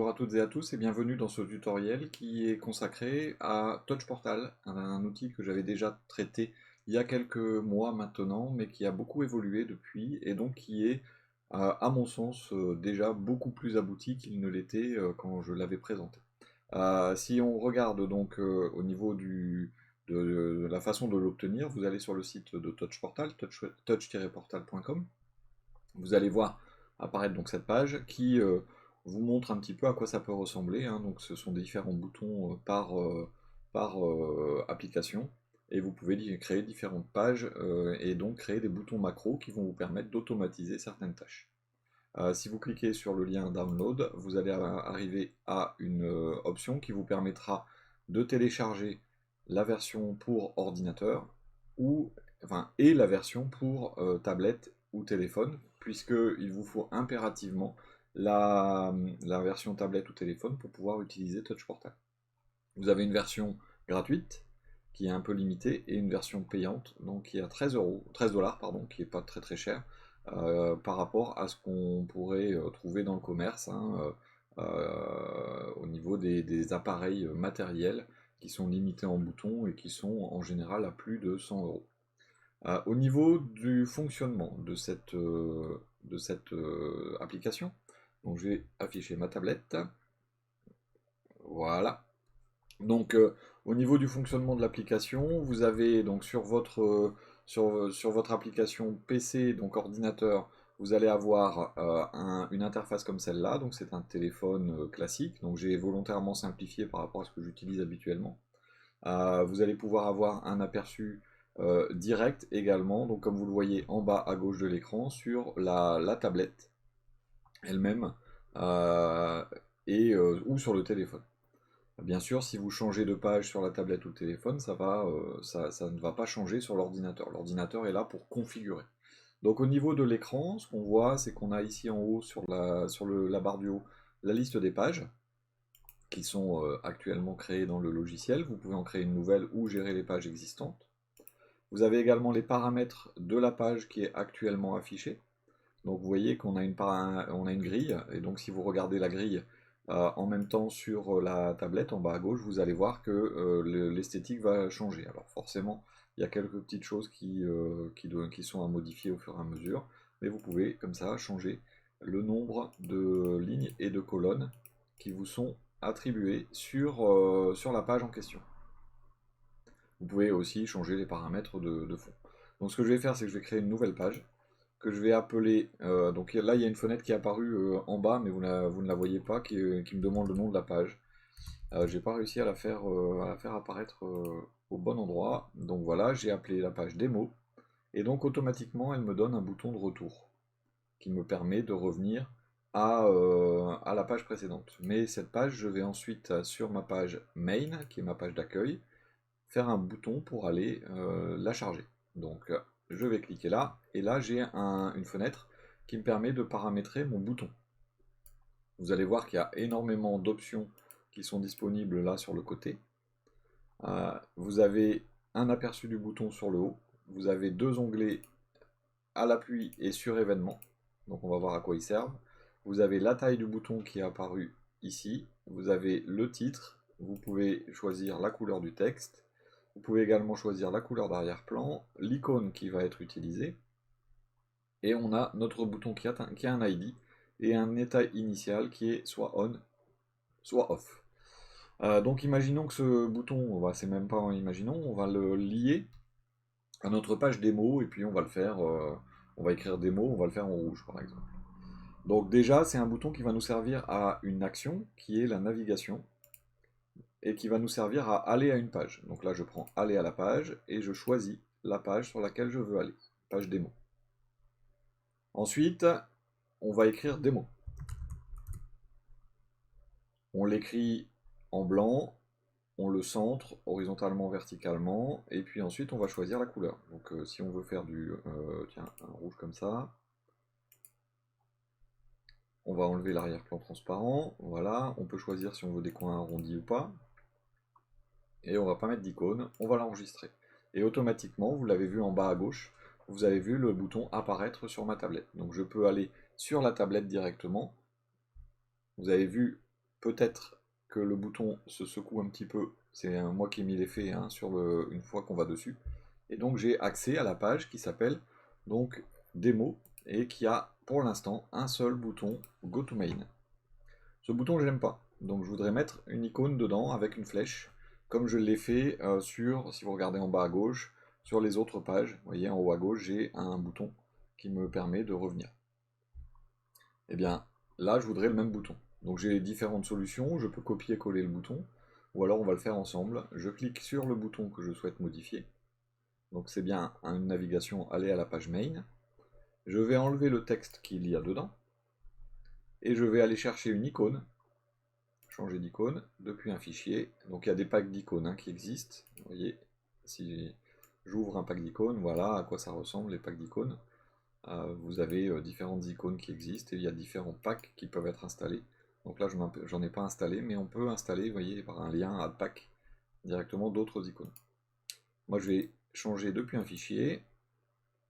Bonjour à toutes et à tous et bienvenue dans ce tutoriel qui est consacré à TouchPortal, un outil que j'avais déjà traité il y a quelques mois maintenant, mais qui a beaucoup évolué depuis et donc qui est, à mon sens, déjà beaucoup plus abouti qu'il ne l'était quand je l'avais présenté. Si on regarde donc au niveau de la façon de l'obtenir, vous allez sur le site de TouchPortal, touch-portal.com. Vous allez voir apparaître donc cette page qui vous montre un petit peu à quoi ça peut ressembler, hein. Donc ce sont des différents boutons par application, et vous pouvez créer différentes pages et donc créer des boutons macros qui vont vous permettre d'automatiser certaines tâches. Si vous cliquez sur le lien Download, vous allez arriver à une option qui vous permettra de télécharger la version pour ordinateur ou, et la version pour tablette ou téléphone, puisqu'il vous faut impérativement la version tablette ou téléphone pour pouvoir utiliser TouchPortal. Vous avez une version gratuite qui est un peu limitée et une version payante donc qui est à 13 dollars pardon, qui est pas très très cher par rapport à ce qu'on pourrait trouver dans le commerce, hein, au niveau des appareils matériels qui sont limités en boutons et qui sont en général à plus de 100 €. Au niveau du fonctionnement de cette application, donc je vais afficher ma tablette, voilà. Donc au niveau du fonctionnement de l'application, vous avez donc sur votre application PC, donc ordinateur, vous allez avoir une interface comme celle-là, donc c'est un téléphone classique, donc j'ai volontairement simplifié par rapport à ce que j'utilise habituellement. Vous allez pouvoir avoir un aperçu direct également, donc comme vous le voyez en bas à gauche de l'écran, sur la tablette elle-même ou sur le téléphone. Bien sûr, si vous changez de page sur la tablette ou le téléphone, ça ne va pas changer sur l'ordinateur. L'ordinateur est là pour configurer. Donc au niveau de l'écran, ce qu'on voit, c'est qu'on a ici en haut sur la barre du haut la liste des pages qui sont actuellement créées dans le logiciel. Vous pouvez en créer une nouvelle ou gérer les pages existantes. Vous avez également les paramètres de la page qui est actuellement affichée. Donc vous voyez qu'on a on a une grille, et donc si vous regardez la grille en même temps sur la tablette en bas à gauche, vous allez voir que l'esthétique va changer. Alors forcément, il y a quelques petites choses qui sont à modifier au fur et à mesure, mais vous pouvez comme ça changer le nombre de lignes et de colonnes qui vous sont attribuées sur la page en question. Vous pouvez aussi changer les paramètres de fond. Donc ce que je vais faire, c'est que je vais créer une nouvelle page que je vais appeler, donc là il y a une fenêtre qui est apparue en bas, mais vous ne la voyez pas, qui me demande le nom de la page. J'ai pas réussi à la faire apparaître au bon endroit, donc voilà, j'ai appelé la page démo, et donc automatiquement elle me donne un bouton de retour, qui me permet de revenir à la page précédente. Mais cette page, je vais ensuite sur ma page main, qui est ma page d'accueil, faire un bouton pour aller la charger. Donc je vais cliquer là, et là j'ai une fenêtre qui me permet de paramétrer mon bouton. Vous allez voir qu'il y a énormément d'options qui sont disponibles là sur le côté. Vous avez un aperçu du bouton sur le haut, vous avez deux onglets à l'appui et sur événement, donc on va voir à quoi ils servent. Vous avez la taille du bouton qui est apparu ici, vous avez le titre, vous pouvez choisir la couleur du texte, vous pouvez également choisir la couleur d'arrière-plan, l'icône qui va être utilisée, et on a notre bouton qui a un ID et un état initial qui est soit on, soit off. Donc imaginons que ce bouton, c'est même pas imaginons, on va le lier à notre page démo, et puis on va le faire, on va écrire démo, on va le faire en rouge par exemple. Donc déjà c'est un bouton qui va nous servir à une action qui est la navigation, et qui va nous servir à aller à une page. Donc là je prends aller à la page, et je choisis la page sur laquelle je veux aller, page démo. Ensuite, on va écrire démo. On l'écrit en blanc, on le centre horizontalement, verticalement, et puis ensuite on va choisir la couleur. Donc si on veut faire un rouge comme ça, on va enlever l'arrière-plan transparent, voilà, on peut choisir si on veut des coins arrondis ou pas, et on va pas mettre d'icône, on va l'enregistrer. Et automatiquement, vous l'avez vu en bas à gauche, vous avez vu le bouton apparaître sur ma tablette. Donc je peux aller sur la tablette directement. Vous avez vu peut-être que le bouton se secoue un petit peu, c'est moi qui ai mis l'effet hein, une fois qu'on va dessus. Et donc j'ai accès à la page qui s'appelle donc démo et qui a pour l'instant un seul bouton Go to Main. Ce bouton je n'aime pas, donc je voudrais mettre une icône dedans avec une flèche, comme je l'ai fait si vous regardez en bas à gauche, sur les autres pages. Vous voyez en haut à gauche j'ai un bouton qui me permet de revenir. Et bien là je voudrais le même bouton. Donc j'ai différentes solutions, je peux copier-coller le bouton, ou alors on va le faire ensemble. Je clique sur le bouton que je souhaite modifier. Donc c'est bien une navigation aller à la page main. Je vais enlever le texte qu'il y a dedans. Et je vais aller chercher une icône. Changer d'icône depuis un fichier. Donc il y a des packs d'icônes hein, qui existent. Vous voyez, si j'ouvre un pack d'icônes, voilà à quoi ça ressemble les packs d'icônes. Vous avez différentes icônes qui existent et il y a différents packs qui peuvent être installés. Donc là j'en ai pas installé, mais on peut installer, vous voyez, par un lien add pack directement d'autres icônes. Moi je vais changer depuis un fichier.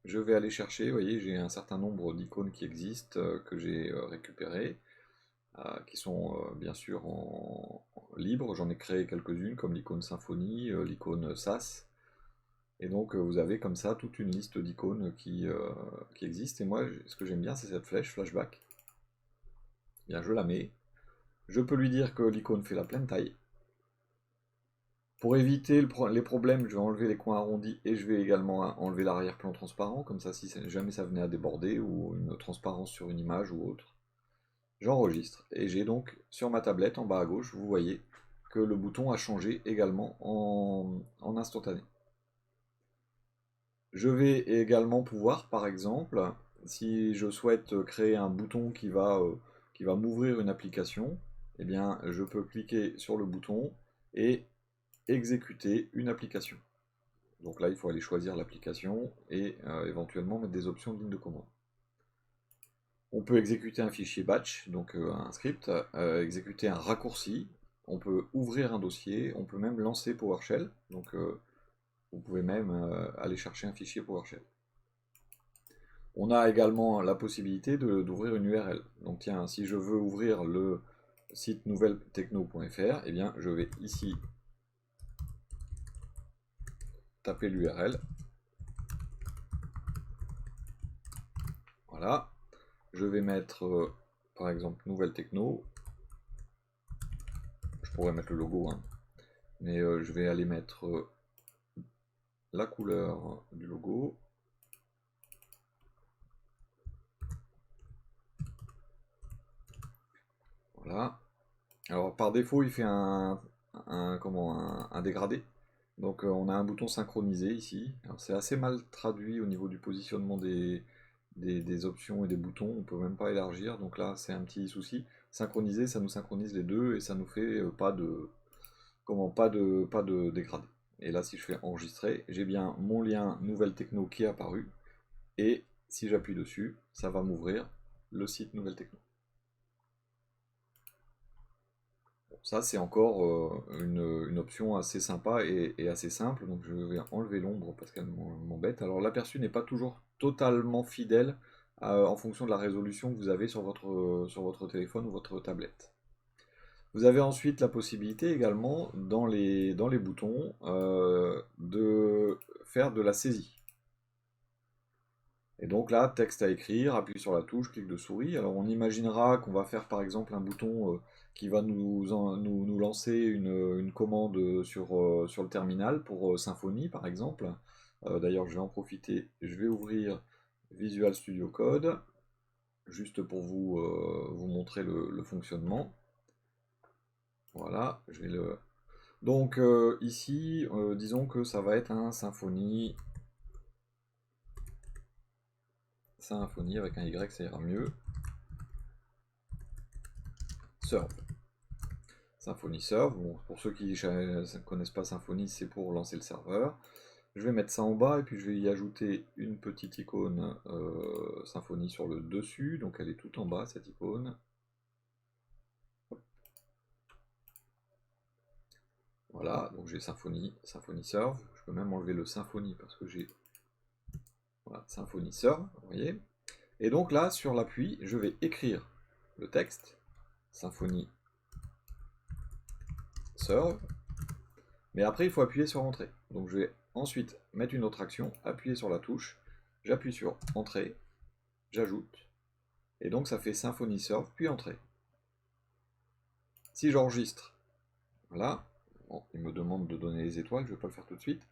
Je vais aller chercher, vous voyez, j'ai un certain nombre d'icônes qui existent, que j'ai récupérées, qui sont bien sûr en libre. J'en ai créé quelques-unes, comme l'icône Symfony, l'icône SAS. Et donc vous avez comme ça toute une liste d'icônes qui existent. Et moi, ce que j'aime bien, c'est cette flèche flashback. Bien, je la mets. Je peux lui dire que l'icône fait la pleine taille. Pour éviter les problèmes, je vais enlever les coins arrondis et je vais également enlever l'arrière-plan transparent, comme ça si jamais ça venait à déborder ou une transparence sur une image ou autre. J'enregistre et j'ai donc sur ma tablette en bas à gauche, vous voyez que le bouton a changé également en instantané. Je vais également pouvoir, par exemple, si je souhaite créer un bouton qui va m'ouvrir une application, eh bien je peux cliquer sur le bouton et exécuter une application. Donc là, il faut aller choisir l'application et éventuellement mettre des options de ligne de commande. On peut exécuter un fichier batch, donc un script, exécuter un raccourci, on peut ouvrir un dossier, on peut même lancer PowerShell, donc vous pouvez même aller chercher un fichier PowerShell. On a également la possibilité d'ouvrir une URL. Donc tiens, si je veux ouvrir le site nouvelletechno.fr, eh bien je vais ici taper l'URL. Voilà. Je vais mettre par exemple Nouvelle Techno. Je pourrais mettre le logo, hein. Mais je vais aller mettre la couleur du logo. Voilà. Alors par défaut, il fait un dégradé. Donc on a un bouton synchronisé ici. Alors c'est assez mal traduit au niveau du positionnement des options et des boutons. On peut même pas élargir. Donc là c'est un petit souci. Synchroniser, ça nous synchronise les deux et ça nous fait pas de dégradé. Et là si je fais enregistrer, j'ai bien mon lien Nouvelle Techno qui est apparu. Et si j'appuie dessus, ça va m'ouvrir le site Nouvelle Techno. Ça, c'est encore une option assez sympa et assez simple. Donc, je vais enlever l'ombre parce qu'elle m'embête. Alors, l'aperçu n'est pas toujours totalement fidèle en fonction de la résolution que vous avez sur votre téléphone ou votre tablette. Vous avez ensuite la possibilité également, dans les boutons, de faire de la saisie. Et donc là, texte à écrire, appuie sur la touche, clic de souris. Alors on imaginera qu'on va faire par exemple un bouton qui va nous lancer une commande sur le terminal pour Symfony par exemple. D'ailleurs je vais en profiter, je vais ouvrir Visual Studio Code, juste pour vous montrer le fonctionnement. Voilà, je vais le... Donc ici, disons que ça va être un Symfony avec un Y, ça ira mieux. Serve. Symfony Serve. Bon, pour ceux qui ne connaissent pas Symfony, c'est pour lancer le serveur. Je vais mettre ça en bas et puis je vais y ajouter une petite icône Symfony sur le dessus. Donc elle est tout en bas cette icône. Voilà, donc j'ai Symfony Serve. Je peux même enlever le Symfony parce que j'ai voilà, Symfony Serve, vous voyez. Et donc là, sur l'appui, je vais écrire le texte Symfony serve. Mais après, il faut appuyer sur entrée. Donc je vais ensuite mettre une autre action, appuyer sur la touche, j'appuie sur entrée, j'ajoute, et donc ça fait Symfony Serve, puis entrée. Si j'enregistre, voilà, bon, il me demande de donner les étoiles, je ne vais pas le faire tout de suite.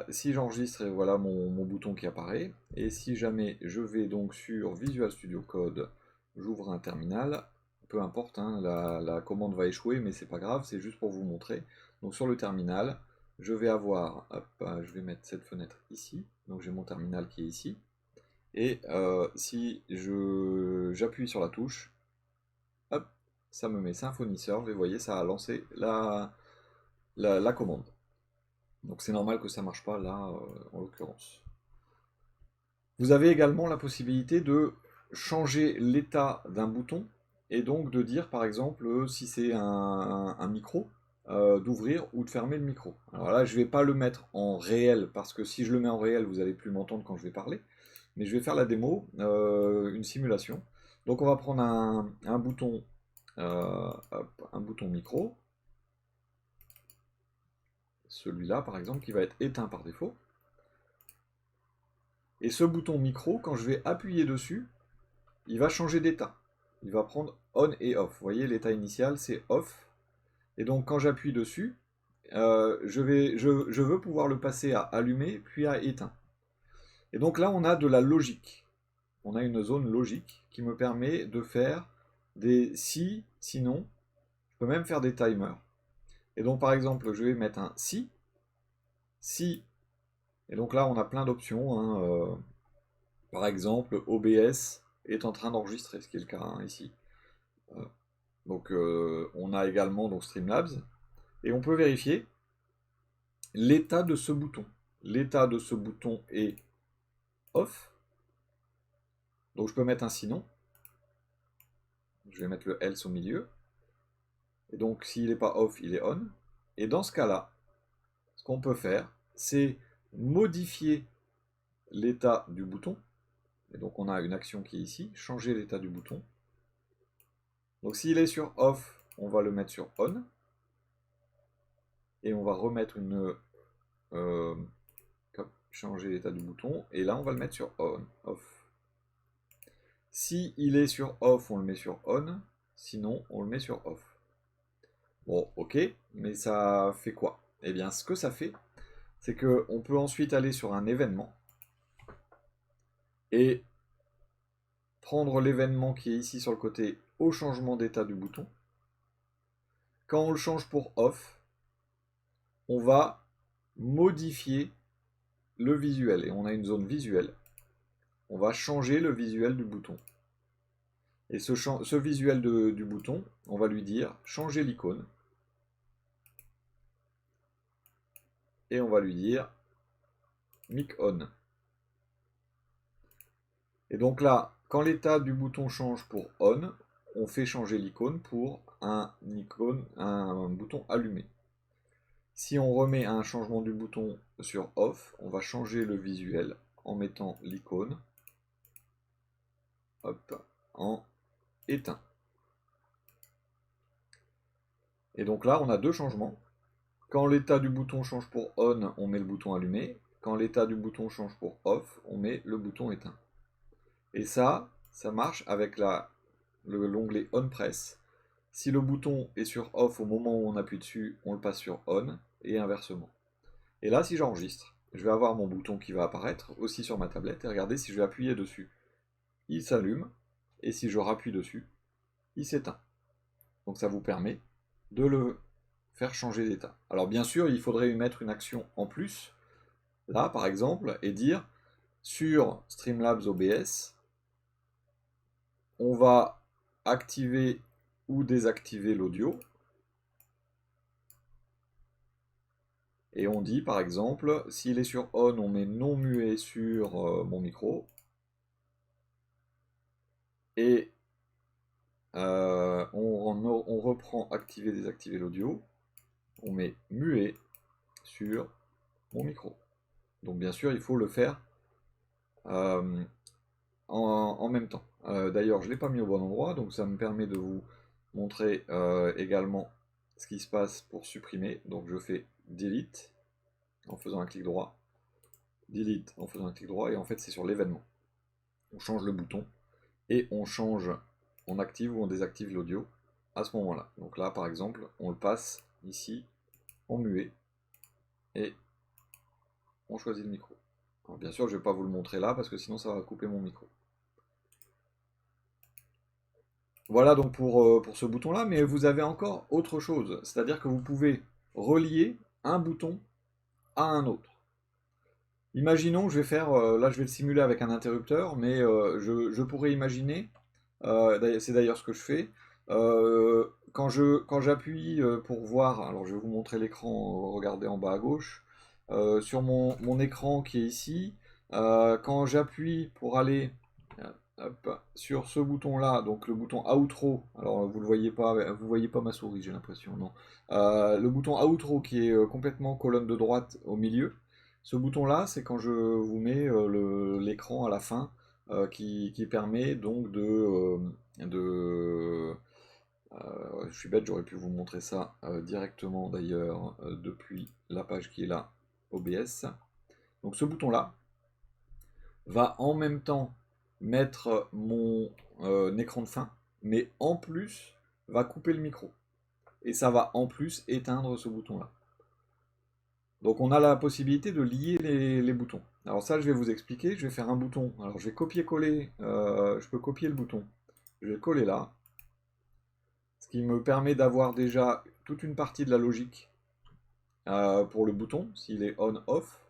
Si j'enregistre, voilà mon bouton qui apparaît, et si jamais je vais donc sur Visual Studio Code, j'ouvre un terminal, peu importe, hein, la commande va échouer, mais c'est pas grave, c'est juste pour vous montrer. Donc sur le terminal, je vais avoir, hop, je vais mettre cette fenêtre ici, donc j'ai mon terminal qui est ici, et si j'appuie sur la touche, hop, ça me met Symfony Serve, et vous voyez, ça a lancé la commande. Donc c'est normal que ça ne marche pas là, en l'occurrence. Vous avez également la possibilité de changer l'état d'un bouton, et donc de dire par exemple si c'est un micro, d'ouvrir ou de fermer le micro. Alors là je ne vais pas le mettre en réel, parce que si je le mets en réel vous n'allez plus m'entendre quand je vais parler, mais je vais faire la démo, une simulation. Donc on va prendre un bouton, un bouton micro, celui-là par exemple qui va être éteint par défaut. Et ce bouton micro, quand je vais appuyer dessus, il va changer d'état. Il va prendre on et off. Vous voyez, l'état initial, c'est off. Et donc, quand j'appuie dessus, je veux pouvoir le passer à allumé, puis à éteint. Et donc là, on a de la logique. On a une zone logique qui me permet de faire des si, sinon. Je peux même faire des timers. Et donc, par exemple, je vais mettre un si. Si. Et donc là, on a plein d'options, hein, par exemple, OBS est en train d'enregistrer, ce qui est le cas, hein, ici. Donc on a également donc, Streamlabs, et on peut vérifier l'état de ce bouton. L'état de ce bouton est off, donc je peux mettre un sinon. Je vais mettre le else au milieu. Et donc s'il n'est pas off, il est on. Et dans ce cas-là, ce qu'on peut faire, c'est modifier l'état du bouton. Et donc on a une action qui est ici, changer l'état du bouton. Donc s'il est sur off, on va le mettre sur on. Et on va remettre une... changer l'état du bouton. Et là, on va le mettre sur on, off. Si il est sur off, on le met sur on. Sinon, on le met sur off. Bon, ok, mais ça fait quoi? Eh bien, ce que ça fait, c'est qu'on peut ensuite aller sur un événement et prendre l'événement qui est ici sur le côté au changement d'état du bouton. Quand on le change pour off, on va modifier le visuel, et on a une zone visuelle. On va changer le visuel du bouton. Et ce visuel du bouton, on va lui dire changer l'icône. Et on va lui dire mic on. Et donc là, quand l'état du bouton change pour on, on fait changer l'icône pour un bouton allumé. Si on remet un changement du bouton sur off, on va changer le visuel en mettant l'icône en éteint. Et donc là, on a deux changements. Quand l'état du bouton change pour on, on met le bouton allumé. Quand l'état du bouton change pour off, on met le bouton éteint. Et ça marche avec l'onglet on press. Si le bouton est sur off au moment où on appuie dessus, on le passe sur on, et inversement. Et là, si j'enregistre, je vais avoir mon bouton qui va apparaître aussi sur ma tablette, et regardez, si je vais appuyer dessus, il s'allume, et si je rappuie dessus, il s'éteint. Donc ça vous permet de le faire changer d'état. Alors bien sûr, il faudrait y mettre une action en plus, là par exemple, et dire sur Streamlabs OBS, on va activer ou désactiver l'audio. Et on dit par exemple, s'il est sur on, on met non muet sur mon micro. Et on reprend activer, désactiver l'audio. On met muet sur mon micro. Donc bien sûr, il faut le faire en même temps. D'ailleurs, je ne l'ai pas mis au bon endroit, donc ça me permet de vous montrer également ce qui se passe pour supprimer. Donc je fais delete en faisant un clic droit, delete en faisant un clic droit, et en fait c'est sur l'événement. On change le bouton et on change, on active ou on désactive l'audio à ce moment-là. Donc là par exemple, on le passe ici en muet et on choisit le micro. Alors, bien sûr, je ne vais pas vous le montrer là parce que sinon ça va couper mon micro. Voilà donc pour ce bouton-là, mais vous avez encore autre chose, c'est-à-dire que vous pouvez relier un bouton à un autre. Imaginons, je vais faire, là je vais le simuler avec un interrupteur, mais je pourrais imaginer, c'est d'ailleurs ce que je fais, quand j'appuie pour voir, alors je vais vous montrer l'écran, regardez en bas à gauche, sur mon écran qui est ici, quand j'appuie pour aller hop, sur ce bouton-là, donc le bouton outro, alors vous voyez pas ma souris, j'ai l'impression, non. Le bouton outro qui est complètement colonne de droite au milieu. Ce bouton-là, c'est quand je vous mets l'écran à la fin, qui permet donc je suis bête, j'aurais pu vous montrer ça directement d'ailleurs depuis la page qui est là, OBS. Donc ce bouton-là va en même temps mettre mon écran de fin, mais en plus va couper le micro. Et ça va en plus éteindre ce bouton-là. Donc on a la possibilité de lier les boutons. Alors ça je vais vous expliquer, je vais faire un bouton. Alors je vais copier-coller, je peux copier le bouton. Je vais le coller là. Ce qui me permet d'avoir déjà toute une partie de la logique pour le bouton, s'il est on-off.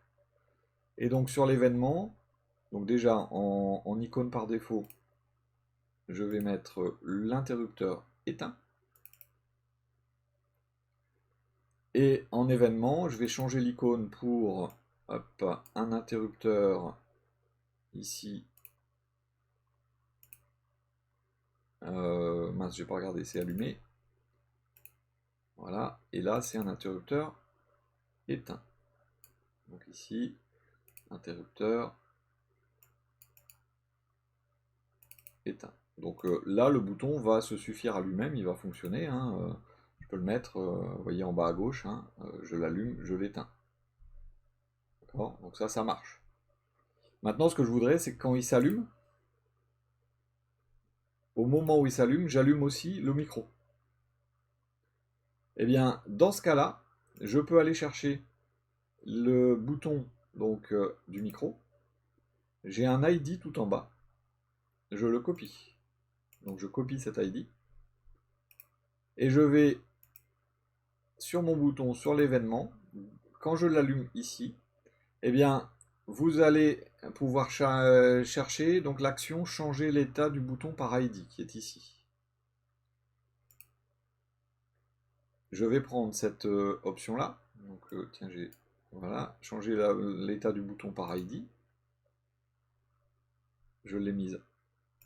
Et donc sur l'événement, donc déjà en icône par défaut, je vais mettre l'interrupteur éteint. Et en événement, je vais changer l'icône pour hop, un interrupteur ici. Mince, j'ai pas regardé, c'est allumé. Voilà, et là c'est un interrupteur éteint. Donc ici, interrupteur éteint. Donc là, le bouton va se suffire à lui-même, il va fonctionner. Hein, je peux le mettre, vous voyez en bas à gauche, hein, je l'allume, je l'éteins. D'accord? Donc ça marche. Maintenant, ce que je voudrais, c'est que quand il s'allume, au moment où il s'allume, j'allume aussi le micro. Eh bien, dans ce cas-là, je peux aller chercher le bouton donc, du micro. J'ai un ID tout en bas. Je le copie. Donc je copie cet ID. Et je vais sur mon bouton, sur l'événement. Quand je l'allume ici, eh bien, vous allez pouvoir chercher donc l'action changer l'état du bouton par ID qui est ici. Je vais prendre cette option-là. Donc, tiens, voilà, changer l'état du bouton par ID. Je l'ai mise,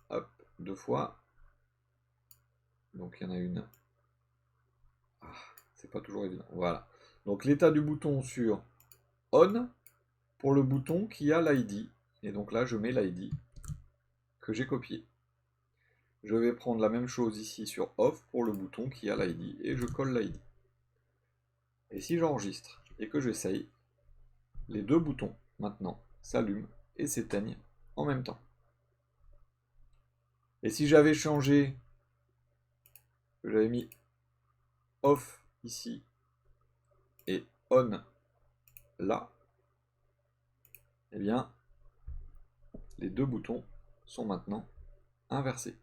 hop, 2 fois. Donc, il y en a une. Ah, c'est pas toujours évident. Voilà. Donc, l'état du bouton sur on pour le bouton qui a l'ID. Et donc là, je mets l'ID que j'ai copié. Je vais prendre la même chose ici sur off pour le bouton qui a l'ID et je colle l'ID. Et si j'enregistre et que j'essaye, les deux boutons maintenant s'allument et s'éteignent en même temps. Et si j'avais changé, j'avais mis off ici et on là, eh bien les deux boutons sont maintenant inversés.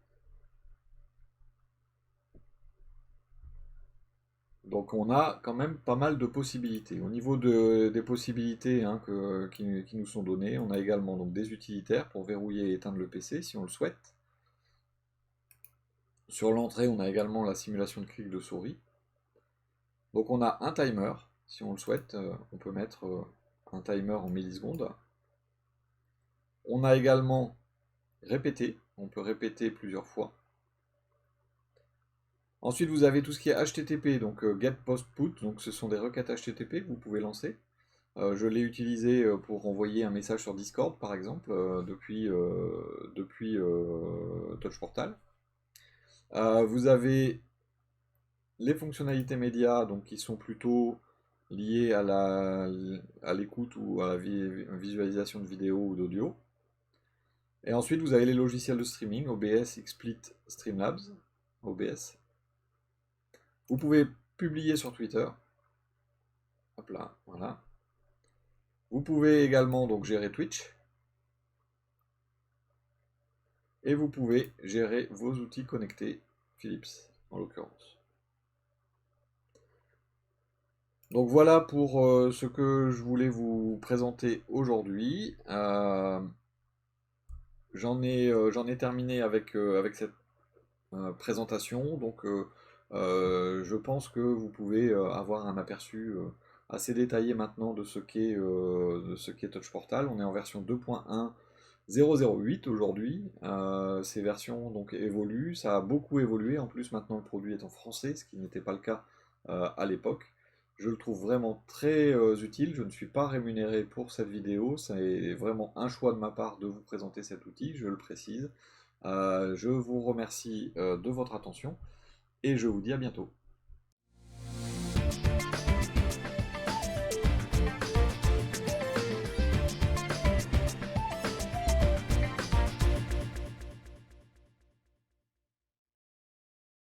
Donc on a quand même pas mal de possibilités. Au niveau des possibilités hein, qui nous sont données, on a également donc, des utilitaires pour verrouiller et éteindre le PC si on le souhaite. Sur l'entrée, on a également la simulation de clic de souris. Donc on a un timer, si on le souhaite, on peut mettre un timer en millisecondes. On a également répéter, on peut répéter plusieurs fois. Ensuite, vous avez tout ce qui est HTTP, donc get, post, put, donc ce sont des requêtes HTTP que vous pouvez lancer. Je l'ai utilisé pour envoyer un message sur Discord, par exemple, depuis TouchPortal. Vous avez les fonctionnalités médias, donc qui sont plutôt liées à l'écoute ou à la visualisation de vidéo ou d'audio. Et ensuite, vous avez les logiciels de streaming, OBS, XSplit, Streamlabs, OBS. Vous pouvez publier sur Twitter. Hop là, voilà. Vous pouvez également donc gérer Twitch. Et vous pouvez gérer vos outils connectés, Philips en l'occurrence. Donc voilà pour ce que je voulais vous présenter aujourd'hui. J'en ai terminé avec cette présentation. Donc je pense que vous pouvez avoir un aperçu assez détaillé maintenant de ce qu'est Touch Portal. On est en version 2.1.008 aujourd'hui. Ces versions donc évoluent, ça a beaucoup évolué. En plus maintenant le produit est en français, ce qui n'était pas le cas à l'époque. Je le trouve vraiment très utile. Je ne suis pas rémunéré pour cette vidéo. C'est vraiment un choix de ma part de vous présenter cet outil, je le précise. Je vous remercie de votre attention et je vous dis à bientôt.